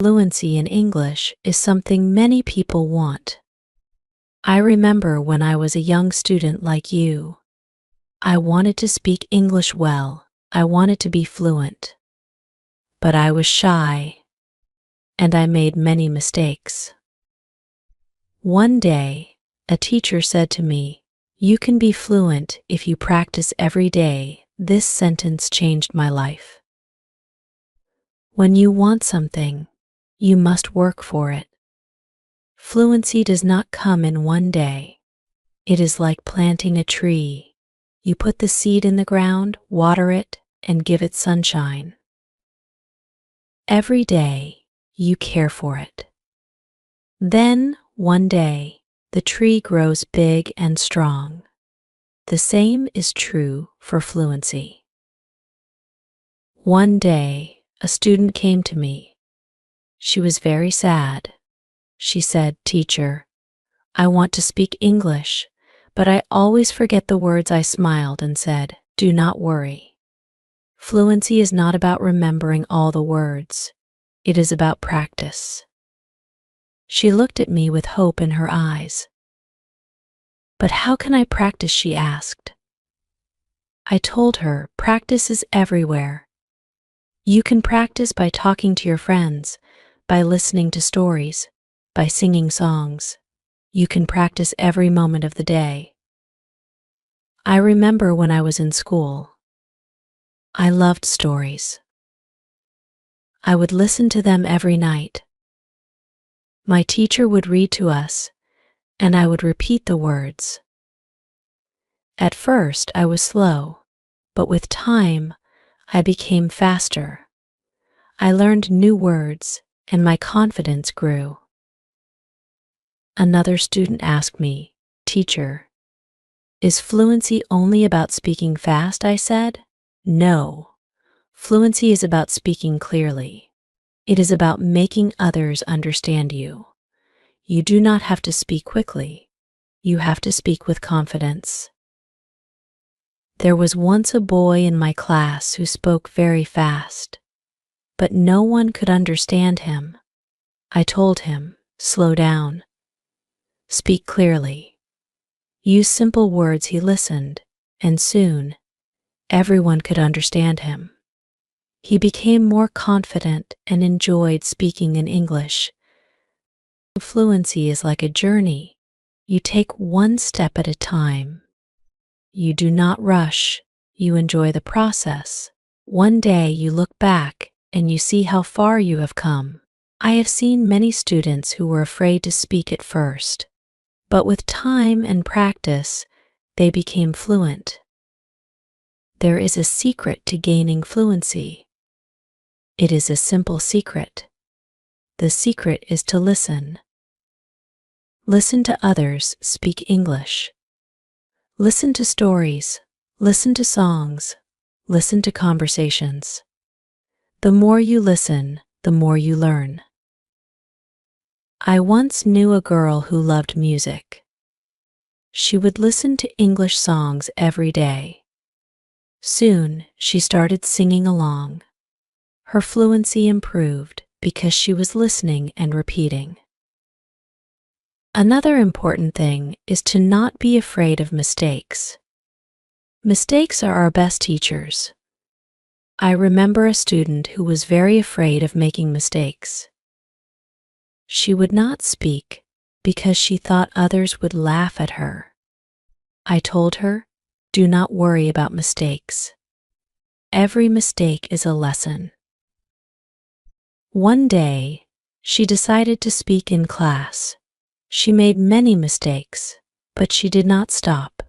Fluency in English is something many people want. I remember when I was a young student like you. I wanted to speak English well. I wanted to be fluent. But I was shy, and I made many mistakes. One day, a teacher said to me, "You can be fluent if you practice every day." This sentence changed my life. When you want something, you must work for it. Fluency does not come in one day. It is like planting a tree. You put the seed in the ground, water it, and give it sunshine. Every day, you care for it. Then, one day, the tree grows big and strong. The same is true for fluency. One day, a student came to me. She was very sad. She said, "Teacher, I want to speak English, but I always forget the words." I smiled and said, "Do not worry. Fluency is not about remembering all the words. It is about practice." She looked at me with hope in her eyes. "But how can I practice?" she asked. I told her, practice is everywhere. You can practice by talking to your friends, by listening to stories, by singing songs. You can practice every moment of the day. I remember when I was in school. I loved stories. I would listen to them every night. My teacher would read to us, and I would repeat the words. At first, I was slow, but with time, I became faster. I learned new words, and my confidence grew. Another student asked me, "Teacher, is fluency only about speaking fast?" I said, "No. Fluency is about speaking clearly. It is about making others understand you. You do not have to speak quickly. You have to speak with confidence." There was once a boy in my class who spoke very fast, but no one could understand him. I told him, "Slow down. Speak clearly." Use simple words. He listened, and soon, everyone could understand him. He became more confident and enjoyed speaking in English. Fluency is like a journey. You take one step at a time. You do not rush. You enjoy the process. One day you look back and you see how far you have come. I have seen many students who were afraid to speak at first, but with time and practice, they became fluent. There is a secret to gaining fluency. It is a simple secret. The secret is to listen. Listen to others speak English. Listen to stories. Listen to songs. Listen to conversations. The more you listen, the more you learn. I once knew a girl who loved music. She would listen to English songs every day. Soon, she started singing along. Her fluency improved because she was listening and repeating. Another important thing is to not be afraid of mistakes. Mistakes are our best teachers. I remember a student who was very afraid of making mistakes. She would not speak because she thought others would laugh at her. I told her, "Do not worry about mistakes. Every mistake is a lesson." One day, she decided to speak in class. She made many mistakes, but she did not stop.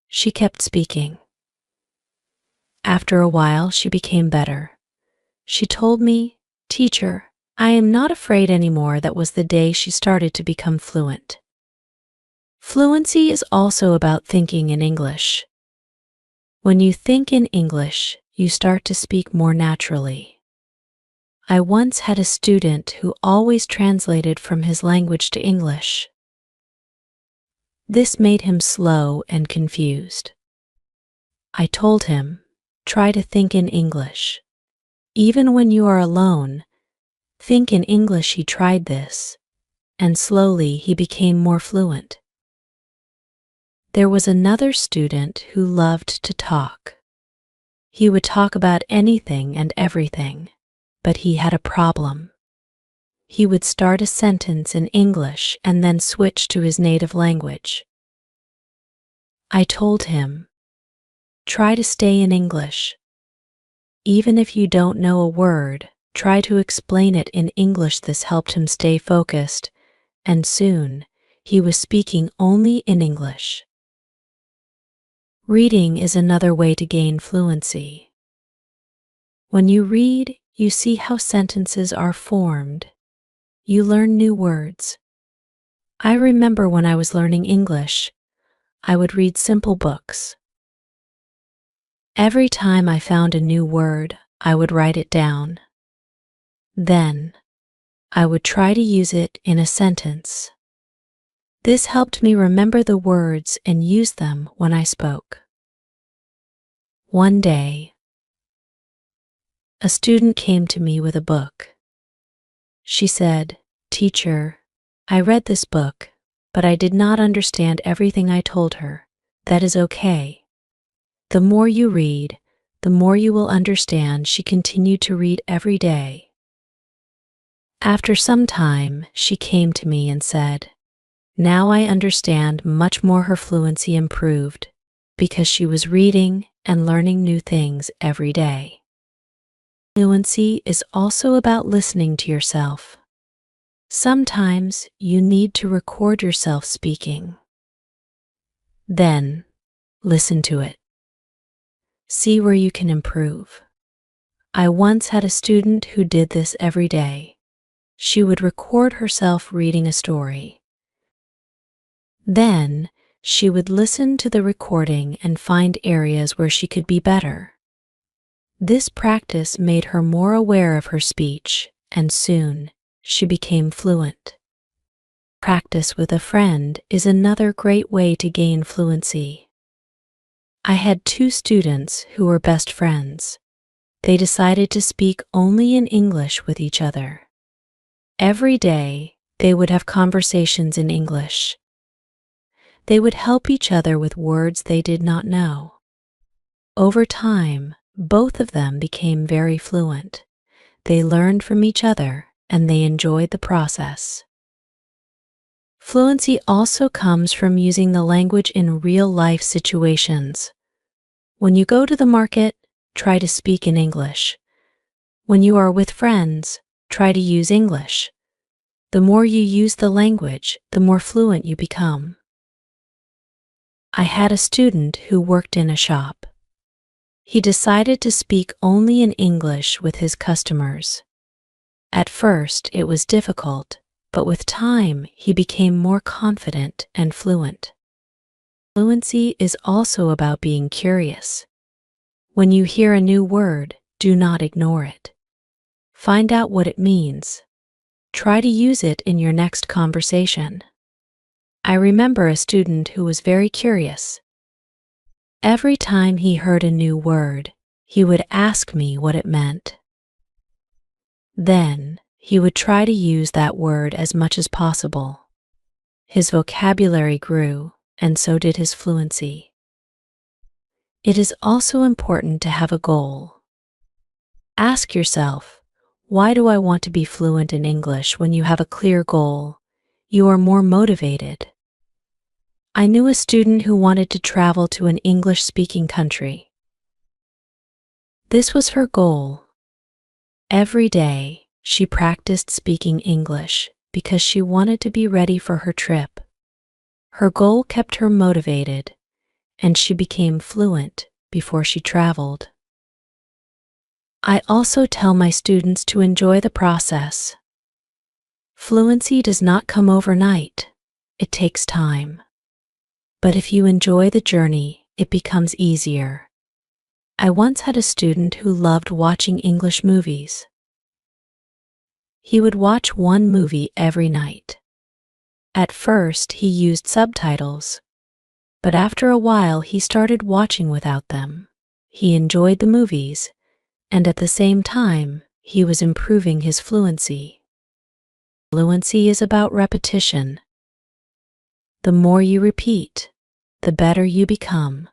She kept speaking. After a while, she became better. She told me, "Teacher, I am not afraid anymore." That was the day she started to become fluent. Fluency is also about thinking in English. When you think in English, you start to speak more naturally. I once had a student who always translated from his language to English. This made him slow and confused. I told him, "Try to think in English. Even when you are alone, Think in English he tried this, and slowly he became more fluent. There was another student who loved to talk. He would talk about anything and everything, but he had a problem. He would start a sentence in English and then switch to his native language. I told him, try to stay in English. Even if you don't know a word, try to explain it in English. This helped him stay focused, and soon, he was speaking only in English. Reading is another way to gain fluency. When you read, you see how sentences are formed. You learn new words. I remember when I was learning English, I would read simple books. Every time I found a new word, I would write it down. Then, I would try to use it in a sentence. This helped me remember the words and use them when I spoke. One day, a student came to me with a book. She said, "Teacher, I read this book, but I did not understand everything." I told her, "That is okay. The more you read, the more you will understand." She continued to read every day. After some time, she came to me and said, "Now I understand much more." Her fluency improved because she was reading and learning new things every day. Fluency is also about listening to yourself. Sometimes you need to record yourself speaking. Then, listen to it. See where you can improve. I once had a student who did this every day. She would record herself reading a story. Then, she would listen to the recording and find areas where she could be better. This practice made her more aware of her speech, and soon, she became fluent. Practice with a friend is another great way to gain fluency. I had two students who were best friends. They decided to speak only in English with each other. Every day, they would have conversations in English. They would help each other with words they did not know. Over time, both of them became very fluent. They learned from each other, and they enjoyed the process. Fluency also comes from using the language in real-life situations. When you go to the market, try to speak in English. When you are with friends, try to use English. The more you use the language, the more fluent you become. I had a student who worked in a shop. He decided to speak only in English with his customers. At first, it was difficult, but with time, he became more confident and fluent. Fluency is also about being curious. When you hear a new word, do not ignore it. Find out what it means. Try to use it in your next conversation. I remember a student who was very curious. Every time he heard a new word, he would ask me what it meant. Then, he would try to use that word as much as possible. His vocabulary grew, and so did his fluency. It is also important to have a goal. Ask yourself, why do I want to be fluent in English? When you have a clear goal, you are more motivated. I knew a student who wanted to travel to an English-speaking country. This was her goal. Every day, she practiced speaking English because she wanted to be ready for her trip. Her goal kept her motivated, and she became fluent before she traveled. I also tell my students to enjoy the process. Fluency does not come overnight. It takes time. But if you enjoy the journey, it becomes easier. I once had a student who loved watching English movies. He would watch one movie every night. At first, he used subtitles, but after a while, he started watching without them. He enjoyed the movies, and at the same time, he was improving his fluency. Fluency is about repetition. The more you repeat, the better you become.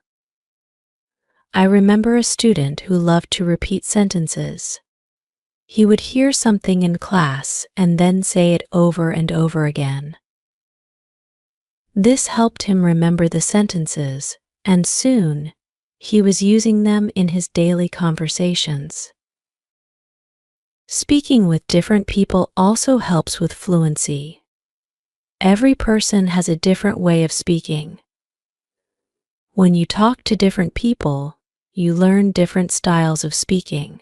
I remember a student who loved to repeat sentences. He would hear something in class and then say it over and over again. This helped him remember the sentences, and soon, he was using them in his daily conversations. Speaking with different people also helps with fluency. Every person has a different way of speaking. When you talk to different people, you learn different styles of speaking.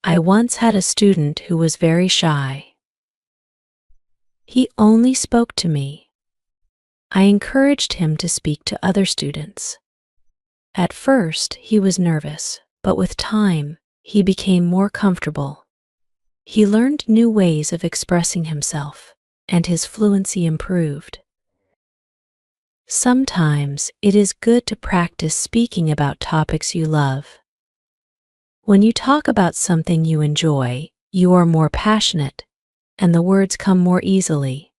I once had a student who was very shy. He only spoke to me. I encouraged him to speak to other students. At first, he was nervous, but with time, he became more comfortable. He learned new ways of expressing himself, and his fluency improved. Sometimes it is good to practice speaking about topics you love. When you talk about something you enjoy, you are more passionate, and the words come more easily.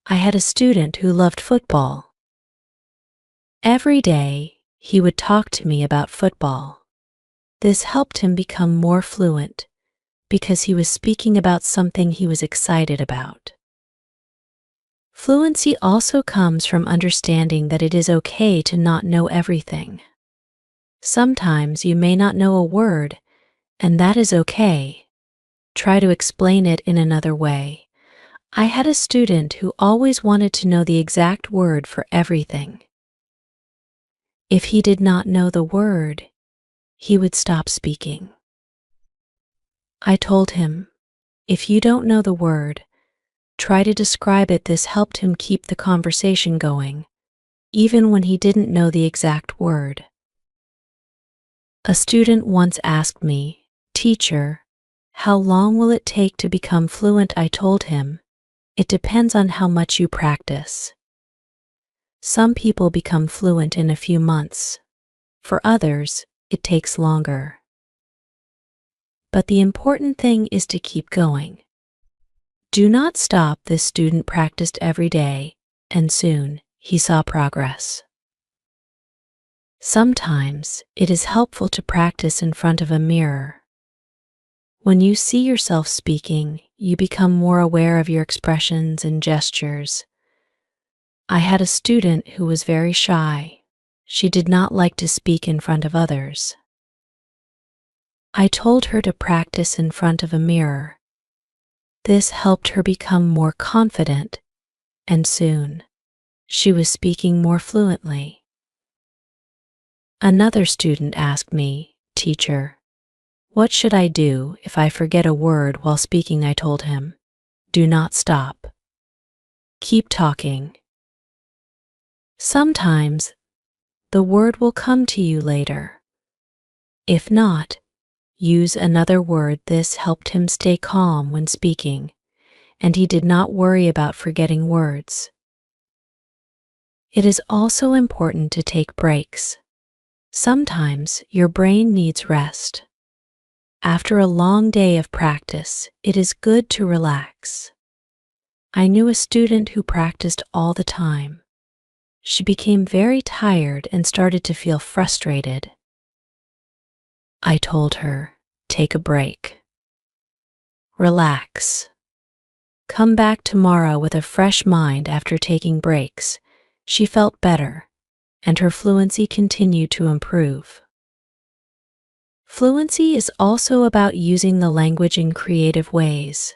I had a student who loved football. Every day, he would talk to me about football. This helped him become more fluent, because he was speaking about something he was excited about. Fluency also comes from understanding that it is okay to not know everything. Sometimes you may not know a word, and that is okay. Try to explain it in another way. I had a student who always wanted to know the exact word for everything. If he did not know the word, he would stop speaking. I told him, if you don't know the word, try to describe it. This helped him keep the conversation going, even when he didn't know the exact word. A student once asked me, "Teacher, how long will it take to become fluent?" I told him, it depends on how much you practice. Some people become fluent in a few months. For others, it takes longer. But the important thing is to keep going. Do not stop. This student practiced every day, and soon, he saw progress. Sometimes, it is helpful to practice in front of a mirror. When you see yourself speaking, you become more aware of your expressions and gestures. I had a student who was very shy. She did not like to speak in front of others. I told her to practice in front of a mirror. This helped her become more confident, and soon, she was speaking more fluently. Another student asked me, "Teacher, what should I do if I forget a word while speaking?" I told him, do not stop. Keep talking. Sometimes, the word will come to you later. If not, use another word. This helped him stay calm when speaking, and he did not worry about forgetting words. It is also important to take breaks. Sometimes your brain needs rest. After a long day of practice, it is good to relax. I knew a student who practiced all the time. She became very tired and started to feel frustrated. I told her, take a break. Relax. Come back tomorrow with a fresh mind. After taking breaks, she felt better, and her fluency continued to improve. Fluency is also about using the language in creative ways.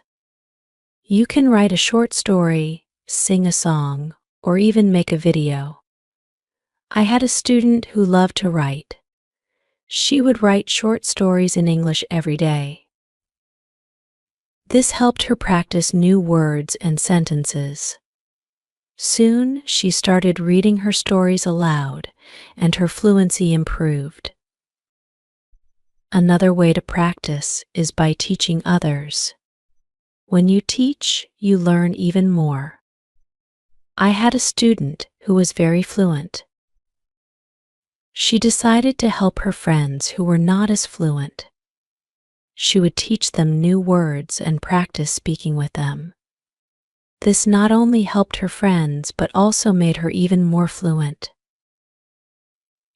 You can write a short story, sing a song, or even make a video. I had a student who loved to write. She would write short stories in English every day. This helped her practice new words and sentences. Soon, she started reading her stories aloud, and her fluency improved. Another way to practice is by teaching others. When you teach, you learn even more. I had a student who was very fluent. She decided to help her friends who were not as fluent. she would teach them new words and practice speaking with them. This not only helped her friends but also made her even more fluent.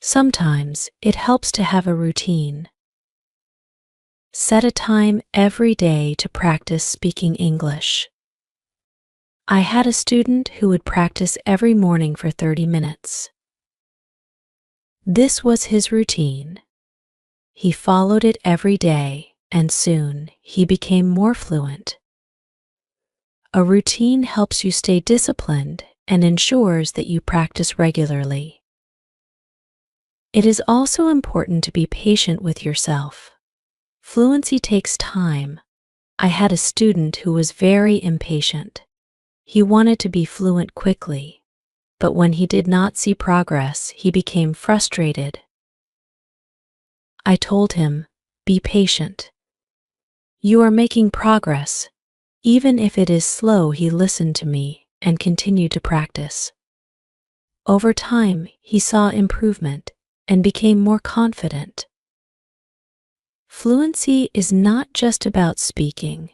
Sometimes it helps to have a routine. Set a time every day to practice speaking English. I had a student who would practice every morning for 30 minutes. This was his routine. He followed it every day, and soon he became more fluent. A routine helps you stay disciplined and ensures that you practice regularly. It is also important to be patient with yourself. Fluency takes time. I had a student who was very impatient. He wanted to be fluent quickly, but when he did not see progress, he became frustrated. I told him, "Be patient. You are making progress." Even if it is slow, he listened to me and continued to practice. Over time, he saw improvement and became more confident. Fluency is not just about speaking,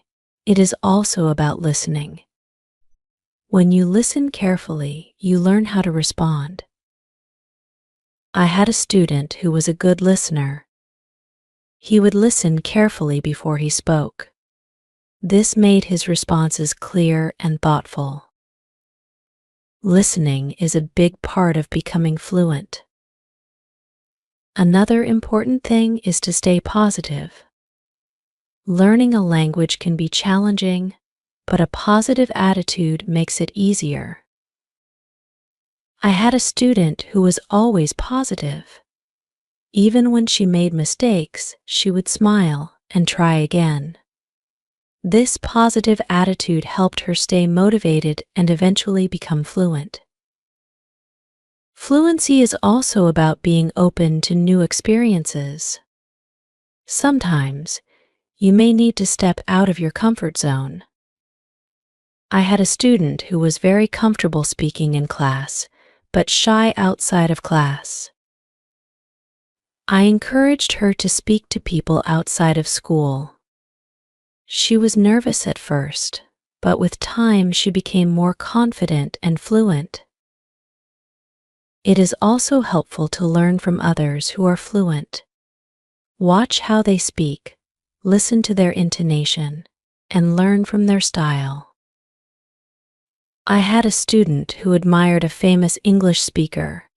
it is also about listening. When you listen carefully, you learn how to respond. I had a student who was a good listener. He would listen carefully before he spoke. This made his responses clear and thoughtful. Listening is a big part of becoming fluent. Another important thing is to stay positive. Learning a language can be challenging, but a positive attitude makes it easier. I had a student who was always positive. Even when she made mistakes, she would smile and try again. This positive attitude helped her stay motivated and eventually become fluent. Fluency is also about being open to new experiences. Sometimes, you may need to step out of your comfort zone. I had a student who was very comfortable speaking in class, but shy outside of class. I encouraged her to speak to people outside of school. She was nervous at first, but with time she became more confident and fluent. It is also helpful to learn from others who are fluent. Watch how they speak, listen to their intonation, and learn from their style. I had a student who admired a famous English speaker.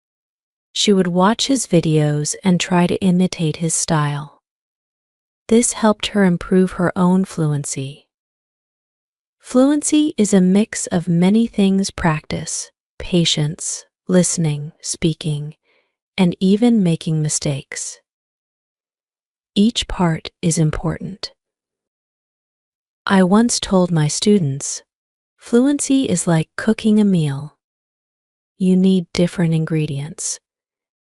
She would watch his videos and try to imitate his style. This helped her improve her own fluency. Fluency is a mix of many things: practice, patience, listening, speaking, and even making mistakes. Each part is important. I once told my students, fluency is like cooking a meal. You need different ingredients,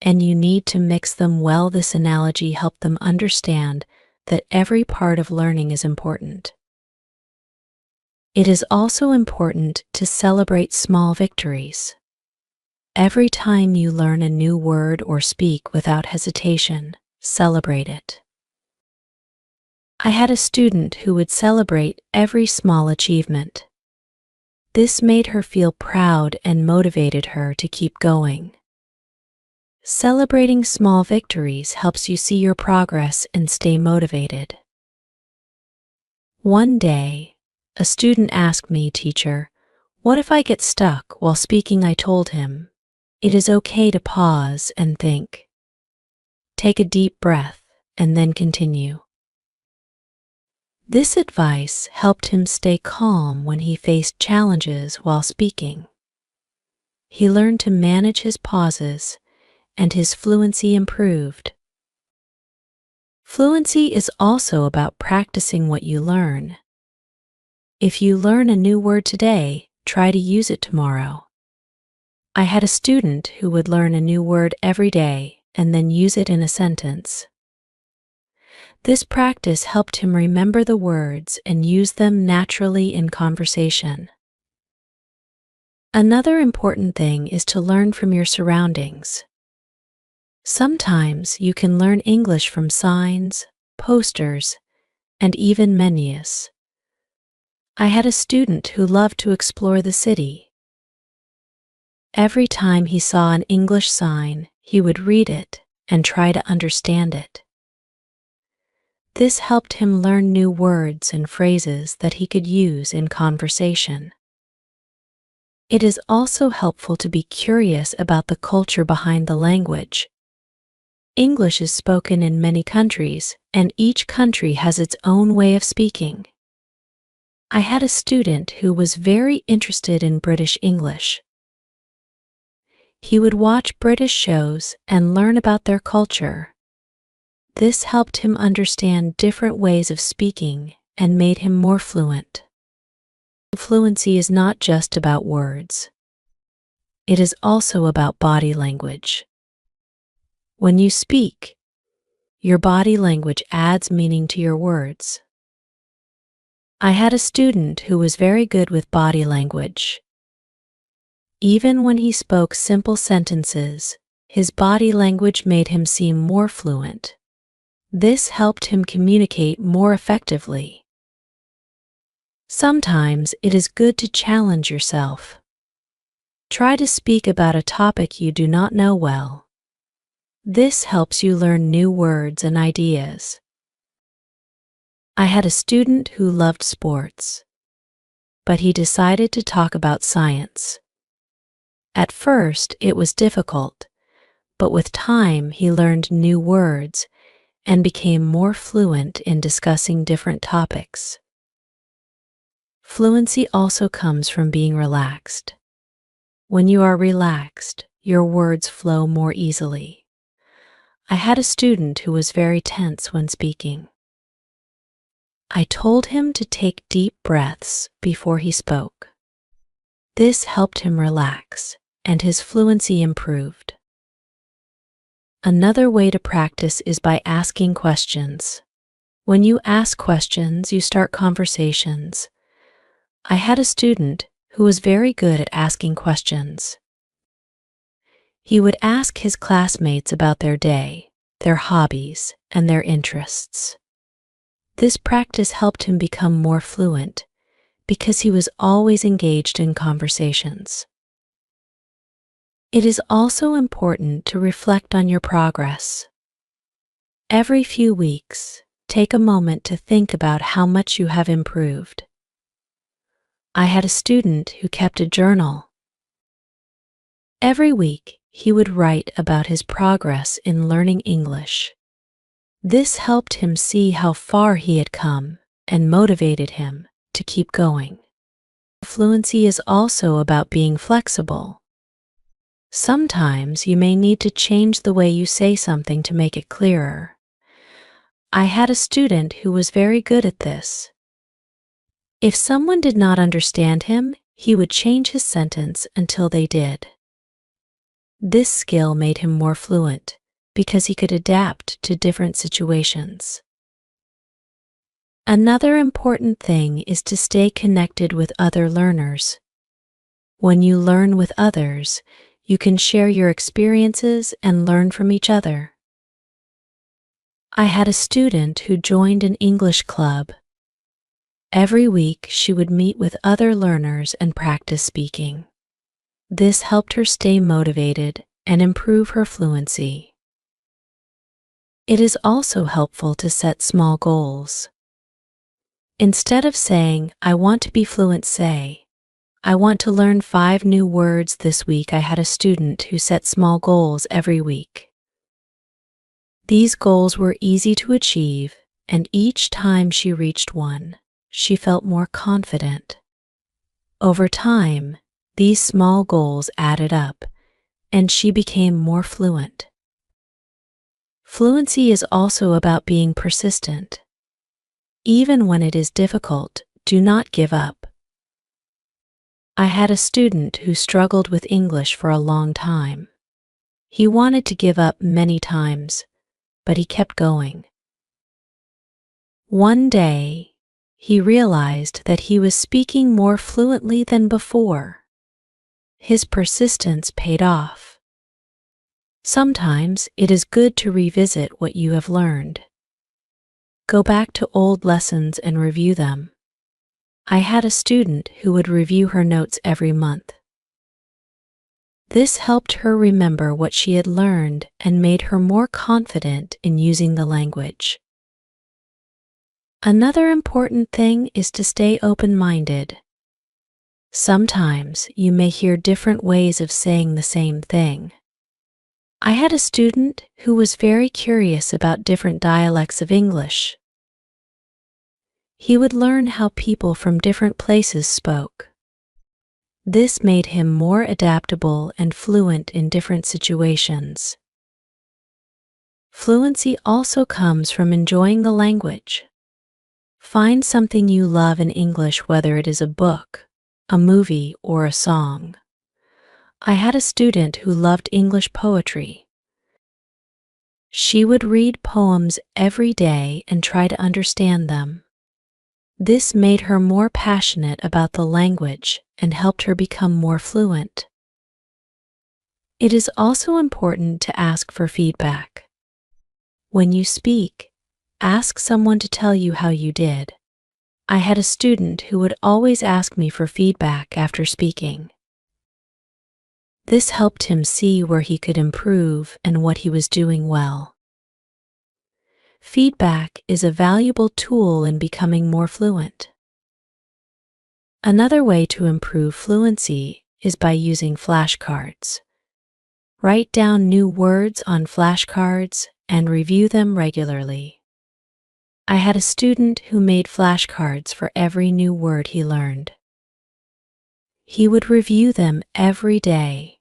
and you need to mix them well. This analogy helped them understand that every part of learning is important. It is also important to celebrate small victories. Every time you learn a new word or speak without hesitation, celebrate it. I had a student who would celebrate every small achievement. This made her feel proud and motivated her to keep going. Celebrating small victories helps you see your progress and stay motivated. One day, a student asked me, "Teacher, what if I get stuck while speaking?" I told him, "It is okay to pause and think. Take a deep breath and then continue." This advice helped him stay calm when he faced challenges while speaking. He learned to manage his pauses, and his fluency improved. Fluency is also about practicing what you learn. If you learn a new word today, try to use it tomorrow. I had a student who would learn a new word every day and then use it in a sentence. This practice helped him remember the words and use them naturally in conversation. Another important thing is to learn from your surroundings. Sometimes you can learn English from signs, posters, and even menus. I had a student who loved to explore the city. Every time he saw an English sign, he would read it and try to understand it. This helped him learn new words and phrases that he could use in conversation. It is also helpful to be curious about the culture behind the language. English is spoken in many countries, and each country has its own way of speaking. I had a student who was very interested in British English. He would watch British shows and learn about their culture. This helped him understand different ways of speaking and made him more fluent. Fluency is not just about words. It is also about body language. When you speak, your body language adds meaning to your words. I had a student who was very good with body language. Even when he spoke simple sentences, his body language made him seem more fluent. This helped him communicate more effectively. Sometimes it is good to challenge yourself. Try to speak about a topic you do not know well. This helps you learn new words and ideas. I had a student who loved sports, but he decided to talk about science. At first, it was difficult, but with time he learned new words and became more fluent in discussing different topics. Fluency also comes from being relaxed. When you are relaxed, your words flow more easily. I had a student who was very tense when speaking. I told him to take deep breaths before he spoke. This helped him relax, and his fluency improved. Another way to practice is by asking questions. When you ask questions, you start conversations. I had a student who was very good at asking questions. He would ask his classmates about their day, their hobbies, and their interests. This practice helped him become more fluent because he was always engaged in conversations. It is also important to reflect on your progress. Every few weeks, take a moment to think about how much you have improved. I had a student who kept a journal. Every week, he would write about his progress in learning English. This helped him see how far he had come and motivated him to keep going. Fluency is also about being flexible. Sometimes you may need to change the way you say something to make it clearer. I had a student who was very good at this. If someone did not understand him, he would change his sentence until they did. This skill made him more fluent because he could adapt to different situations. Another important thing is to stay connected with other learners. When you learn with others, you can share your experiences and learn from each other. I had a student who joined an English club. Every week, she would meet with other learners and practice speaking. This helped her stay motivated and improve her fluency. It is also helpful to set small goals. Instead of saying, "I want to be fluent," say, "I want to learn 5 new words this week." I had a student who set small goals every week. These goals were easy to achieve, and each time she reached one, she felt more confident. Over time, these small goals added up, and she became more fluent. Fluency is also about being persistent. Even when it is difficult, do not give up. I had a student who struggled with English for a long time. He wanted to give up many times, but he kept going. One day, he realized that he was speaking more fluently than before. His persistence paid off. Sometimes it is good to revisit what you have learned. Go back to old lessons and review them. I had a student who would review her notes every month. This helped her remember what she had learned and made her more confident in using the language. Another important thing is to stay open-minded. Sometimes you may hear different ways of saying the same thing. I had a student who was very curious about different dialects of English. He would learn how people from different places spoke. This made him more adaptable and fluent in different situations. Fluency also comes from enjoying the language. Find something you love in English, whether it is a book, a movie, or a song. I had a student who loved English poetry. She would read poems every day and try to understand them. This made her more passionate about the language and helped her become more fluent. It is also important to ask for feedback. When you speak, ask someone to tell you how you did. I had a student who would always ask me for feedback after speaking. This helped him see where he could improve and what he was doing well. Feedback is a valuable tool in becoming more fluent. Another way to improve fluency is by using flashcards. Write down new words on flashcards and review them regularly. I had a student who made flashcards for every new word he learned. He would review them every day.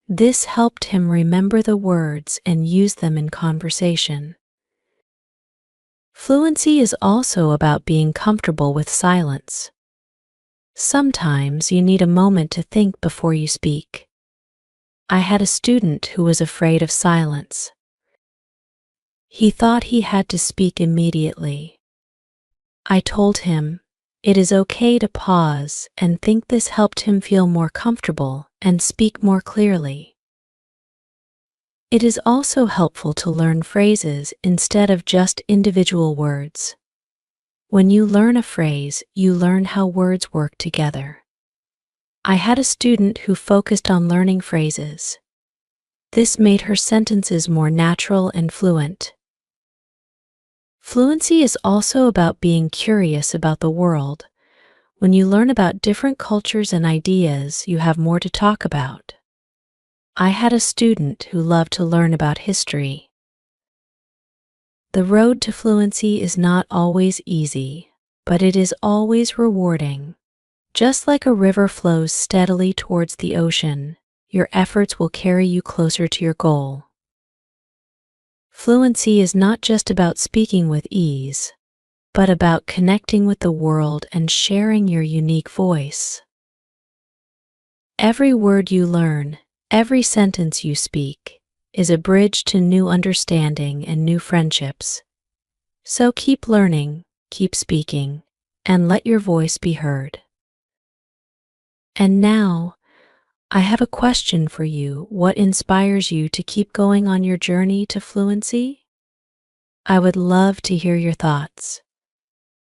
This helped him remember the words and use them in conversation. Fluency is also about being comfortable with silence. Sometimes you need a moment to think before you speak. I had a student who was afraid of silence. He thought he had to speak immediately. I told him, it is okay to pause and think. This helped him feel more comfortable and speak more clearly. It is also helpful to learn phrases instead of just individual words. When you learn a phrase, you learn how words work together. I had a student who focused on learning phrases. This made her sentences more natural and fluent. Fluency is also about being curious about the world. When you learn about different cultures and ideas, you have more to talk about. I had a student who loved to learn about history. The road to fluency is not always easy, but it is always rewarding. Just like a river flows steadily towards the ocean, your efforts will carry you closer to your goal. Fluency is not just about speaking with ease, but about connecting with the world and sharing your unique voice. Every word you learn, every sentence you speak, is a bridge to new understanding and new friendships. So keep learning, keep speaking, and let your voice be heard. And now, I have a question for you. What inspires you to keep going on your journey to fluency? I would love to hear your thoughts.